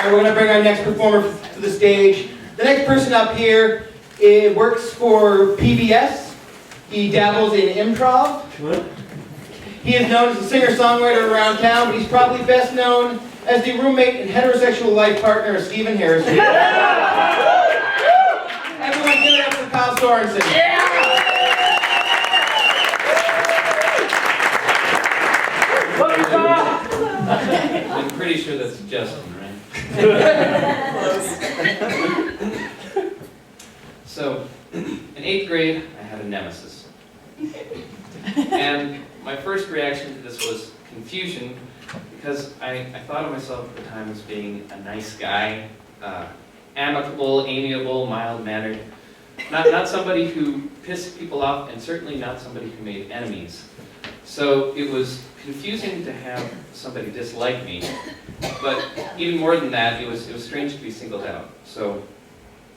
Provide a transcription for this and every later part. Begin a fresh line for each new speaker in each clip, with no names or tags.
We're going to bring our next performer to the stage. The next person up here works for PBS. He dabbles in improv. He is known as a singer-songwriter around town, but he's probably best known as the roommate and heterosexual life partner of Stephen Harrison. Everyone give it up for Kyle Sorensen.
I'm pretty sure that's Justin, right? So, in 8th grade, I had a nemesis. And my first reaction to this was confusion, because I thought of myself at the time as being a nice guy, amicable, amiable, mild-mannered, not somebody who pissed people off, and certainly not somebody who made enemies. So it was confusing to have somebody dislike me, but even more than that, it was strange to be singled out. So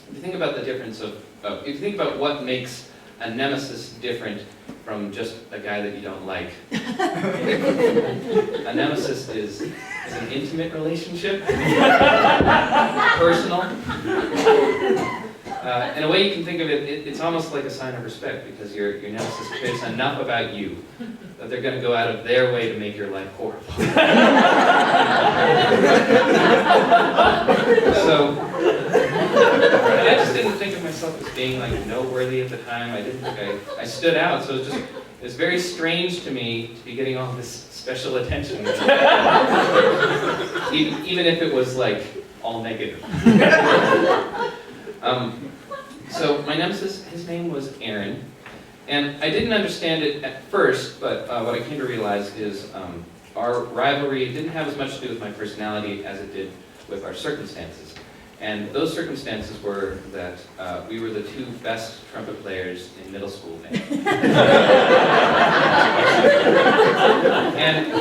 if you think about the difference if you think about what makes a nemesis different from just a guy that you don't like, a nemesis is an intimate relationship, personal. In a way you can think of it, it's almost like a sign of respect, because your nemesis cares enough about you that they're going to go out of their way to make your life horrible. So, I just didn't think of myself as being like noteworthy at the time. I didn't think I stood out, so it was very strange to me to be getting all this special attention. Even if it was like all negative. So my nemesis, his name was Aaron, and I didn't understand it at first, but what I came to realize is our rivalry didn't have as much to do with my personality as it did with our circumstances. And those circumstances were that we were the two best trumpet players in middle school band. And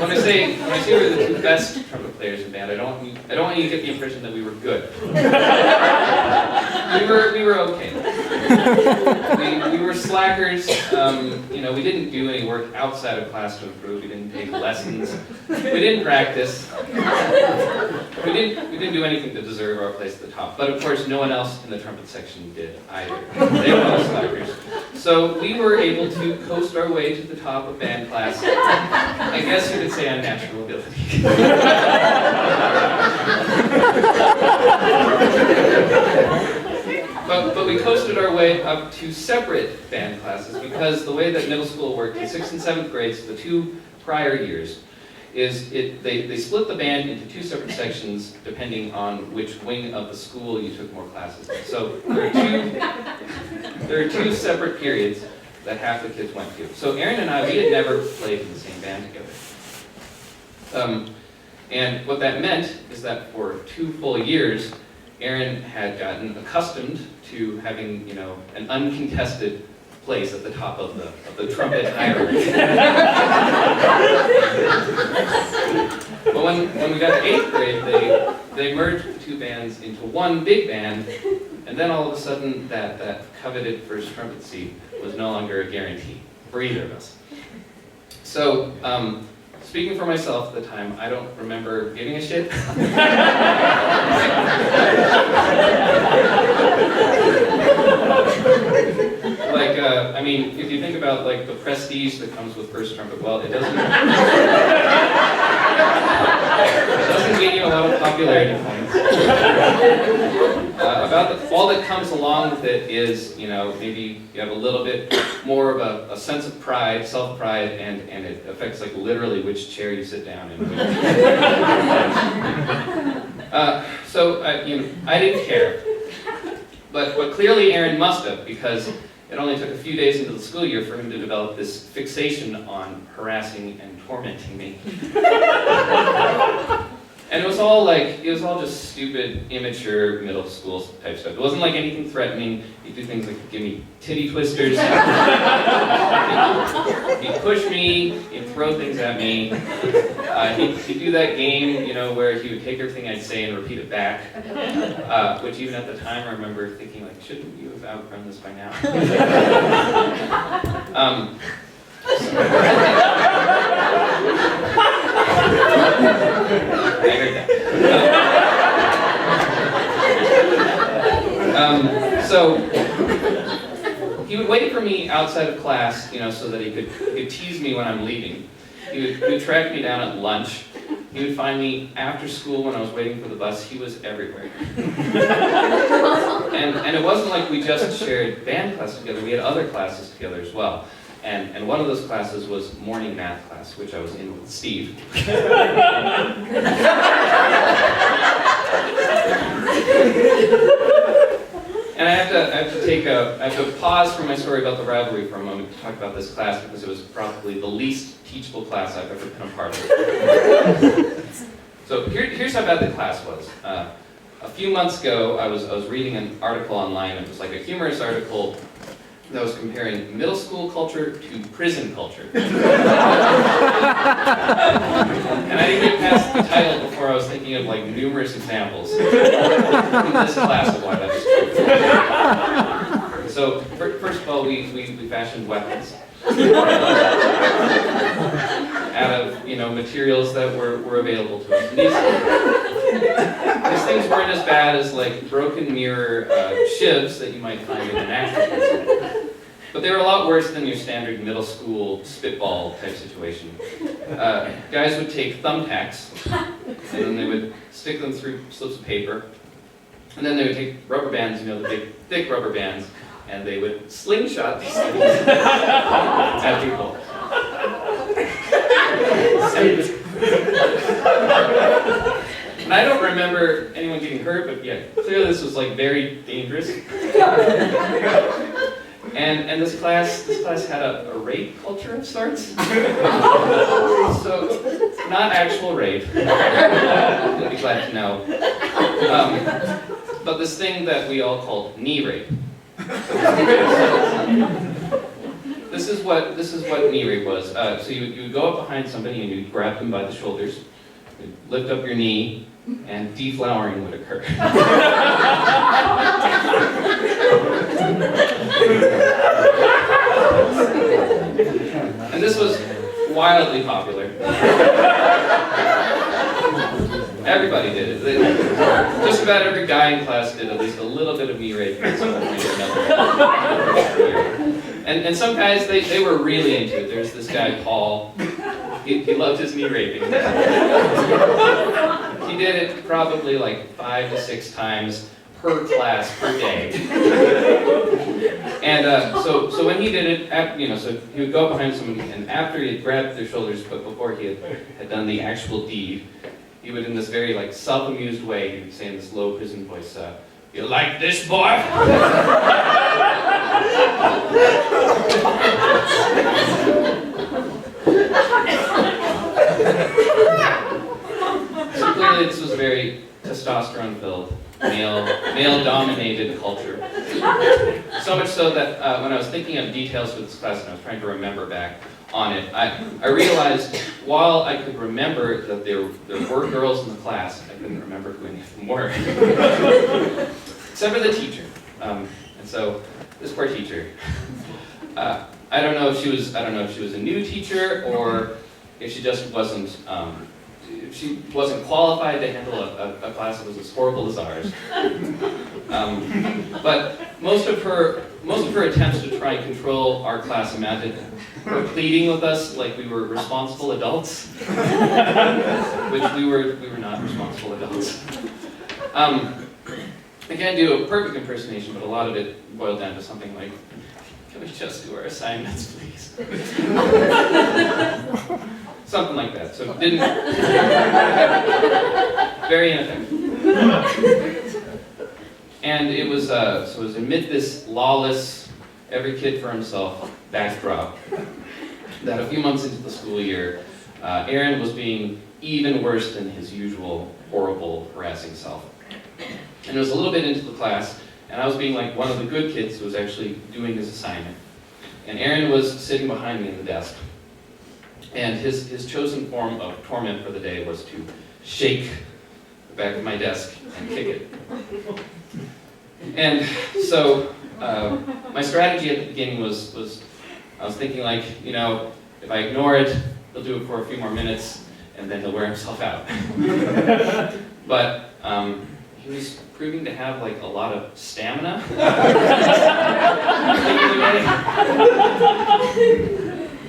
when I say we were the two best trumpet players in band, I don't want you to get the impression that we were good. We were okay. We were slackers. We didn't do any work outside of class to improve. We didn't take lessons. We didn't practice. We didn't do anything to deserve our place at the top. But of course, no one else in the trumpet section did either. They were all slackers. So we were able to coast our way to the top of band class. I guess you could say on natural ability. But we coasted our way up to separate band classes, because the way that middle school worked in 6th and 7th grades, the 2 prior years, is they split the band into 2 separate sections depending on which wing of the school you took more classes in. So there are 2 separate periods that half the kids went to. So Aaron and I, we had never played in the same band together. And what that meant is that for 2 full years, Aaron had gotten accustomed to having, an uncontested place at the top of the trumpet hierarchy. But when we got to 8th grade, they merged the 2 bands into one big band, and then all of a sudden that coveted first trumpet seat was no longer a guarantee for either of us. So, speaking for myself at the time, I don't remember giving a shit. If you think about the prestige that comes with first trumpet, well, it doesn't gain you a lot of popularity points. All that comes along with it is, maybe you have a little bit more of a sense of pride, self-pride, and it affects literally which chair you sit down in. So I didn't care, but clearly Aaron must have, because it only took a few days into the school year for him to develop this fixation on harassing and tormenting me. And it was all just stupid, immature, middle school type stuff. It wasn't like anything threatening. He'd do things like give me titty twisters. He'd push me, he'd throw things at me. He'd do that game, where he would take everything I'd say and repeat it back. Which even at the time I remember thinking, shouldn't you have outgrown this by now? I heard that. So he would wait for me outside of class, so that he could tease me when I'm leaving. He would track me down at lunch. He would find me after school when I was waiting for the bus. He was everywhere. And it wasn't like we just shared band class together. We had other classes together as well. And one of those classes was morning math class, which I was in with Steve. And I have to pause from my story about the rivalry for a moment to talk about this class, because it was probably the least teachable class I've ever been a part of. So here's how bad the class was. A few months ago, I was reading an article online. It was like a humorous article that was comparing middle school culture to prison culture. And I didn't get past the title before I was thinking of like numerous examples in this class of why that was true. So first of all, we fashioned weapons out of materials that were available to us. These things weren't as bad as like broken mirror shivs that you might find in an actual prison. But they were a lot worse than your standard middle school spitball type situation. Guys would take thumbtacks, and then they would stick them through slips of paper, and then they would take rubber bands, the big, thick rubber bands, and they would slingshot these things at people. And I don't remember anyone getting hurt, but yeah, clearly this was like very dangerous. And this class had a rape culture of sorts. So, not actual rape. You'll be glad to know. But this thing that we all called knee rape. This is what knee rape was. So you would go up behind somebody and you'd grab them by the shoulders, you'd lift up your knee, and deflowering would occur. And this was wildly popular. Everybody did it. Just about every guy in class did at least a little bit of knee rape at some point or another. And some guys, they were really into it. There's this guy, Paul. He loved his knee raping. He did it probably like 5 to 6 times per class per day. And so when he did it, so he would go up behind someone, and after he had grabbed their shoulders, but before he had done the actual deed, he would, in this very like self-amused way, he would say in this low prison voice, "You like this, boy?" So clearly this was very testosterone-filled, male-dominated culture. So much so that when I was thinking of details for this class and I was trying to remember back on it, I realized while I could remember that there were girls in the class, I couldn't remember who any of them were. Except for the teacher. And so this poor teacher. I don't know if she was a new teacher or if she just wasn't qualified to handle a class that was as horrible as ours. But most of her attempts to try and control our class amounted to her pleading with us like we were responsible adults, which we were not responsible adults. I can't do a perfect impersonation, but a lot of it boiled down to something like, "Can we just do our assignments, please?" Something like that. So didn't very ineffective. And it was amid this lawless, every kid for himself backdrop that a few months into the school year, Aaron was being even worse than his usual horrible, harassing self. And it was a little bit into the class, and I was being like one of the good kids who was actually doing his assignment. And Aaron was sitting behind me in the desk. And his chosen form of torment for the day was to shake the back of my desk and kick it. And so my strategy at the beginning was I was thinking like, if I ignore it, he'll do it for a few more minutes, and then he'll wear himself out. But he was proving to have like a lot of stamina.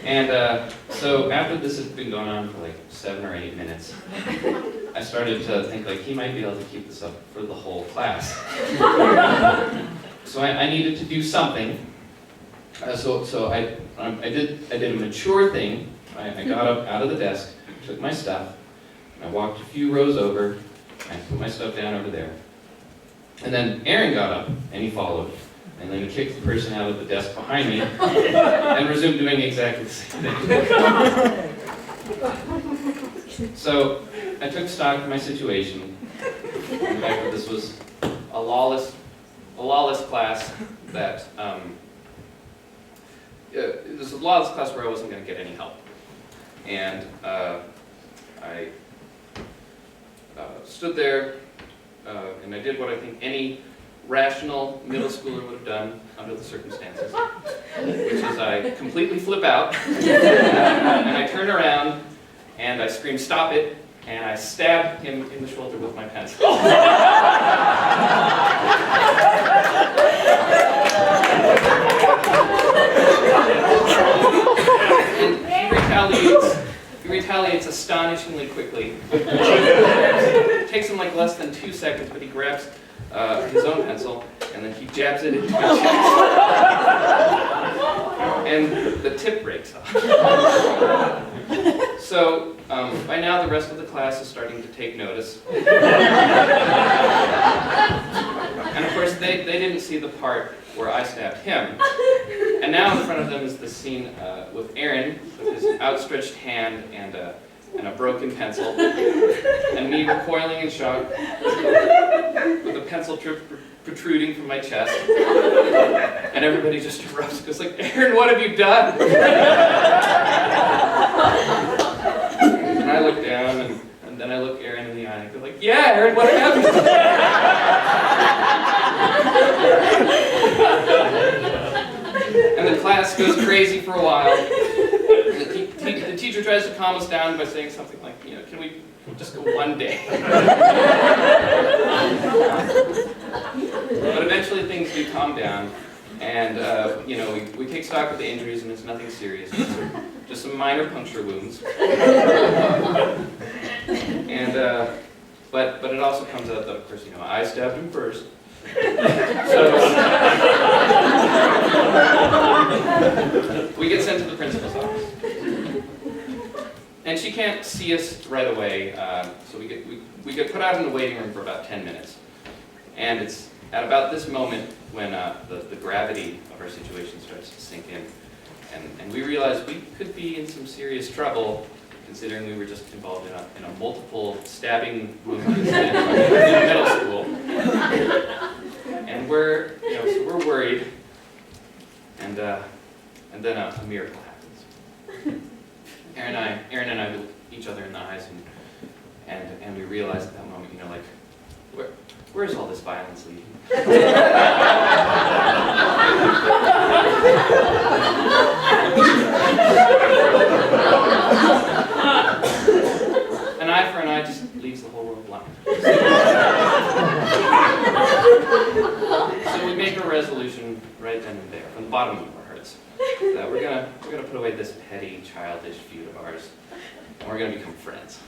And so after this had been going on for like 7 or 8 minutes, I started to think like he might be able to keep this up for the whole class. So I needed to do something. So I did a mature thing. I got up out of the desk, took my stuff, and I walked a few rows over, and put my stuff down over there. And then Aaron got up, and he followed. And then he kicked the person out of the desk behind me, and resumed doing exactly the same thing. So I took stock of my situation. The fact that this was a lawless class that, this was a lawless class where I wasn't going to get any help. And I stood there, and I did what I think any rational middle schooler would have done under the circumstances, which is I completely flip out, and I turn around, and I scream, "Stop it!" and I stab him in the shoulder with my pencil. And he retaliates astonishingly quickly. It takes him like less than 2 seconds, but he grabs his own pencil, and then he jabs it into my chest. And the tip breaks off. So, by now the rest of the class is starting to take notice. And of course, they didn't see the part where I stabbed him. And now in front of them is the scene with Aaron, with his outstretched hand and a broken pencil, and me recoiling in shock, with a pencil tip protruding from my chest, and everybody just erupts, goes like, "Aaron, what have you done?" And I look down, and then I look Aaron in the eye, and I go like, "Yeah, Aaron, what happened?" And the class goes crazy for a while. The teacher tries to calm us down by saying something like, "Can we just go one day?" But eventually things do calm down, and we take stock of the injuries, and it's nothing serious, just some minor puncture wounds. And but it also comes out that, of course, I stabbed him first. So we get sent to the principal's office, and she can't see us right away. So we get put out in the waiting room for about 10 minutes, and it's at about this moment when the gravity of our situation starts to sink in, and we realize we could be in some serious trouble, considering we were just involved in a multiple stabbing movement in middle school. And we're worried, and then a miracle happens. Aaron and I look each other in the eyes, and we realize at that moment, where's all this violence leading? An eye for an eye just leaves the whole world blind. So we make a resolution right then and there, from the bottom of our hearts, that we're gonna put away this petty, childish feud of ours, and we're gonna become friends.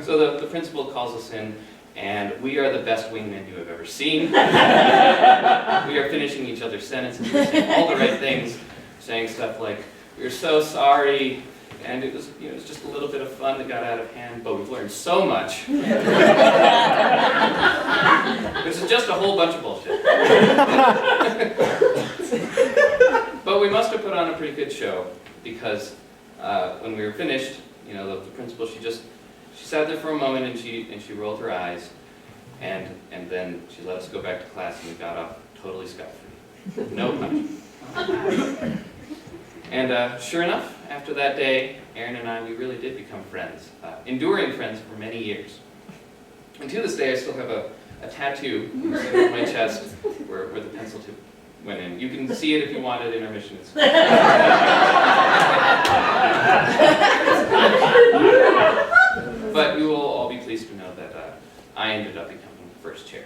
So the principal calls us in, and we are the best wingmen you have ever seen. We are finishing each other's sentences, we're saying all the right things, saying stuff like, "We're so sorry, and it was just a little bit of fun that got out of hand, but we've learned so much." Which is just a whole bunch of bullshit. But we must have put on a pretty good show, because when we were finished, the principal, she sat there for a moment, and she rolled her eyes, and then she let us go back to class, and we got off totally scot-free. No punishment. And sure enough, after that day, Aaron and I, we really did become friends, enduring friends for many years. And to this day, I still have a tattoo on the center of my chest where the pencil tip went in. You can see it if you want at intermission. But you will all be pleased to know that I ended up becoming first chair.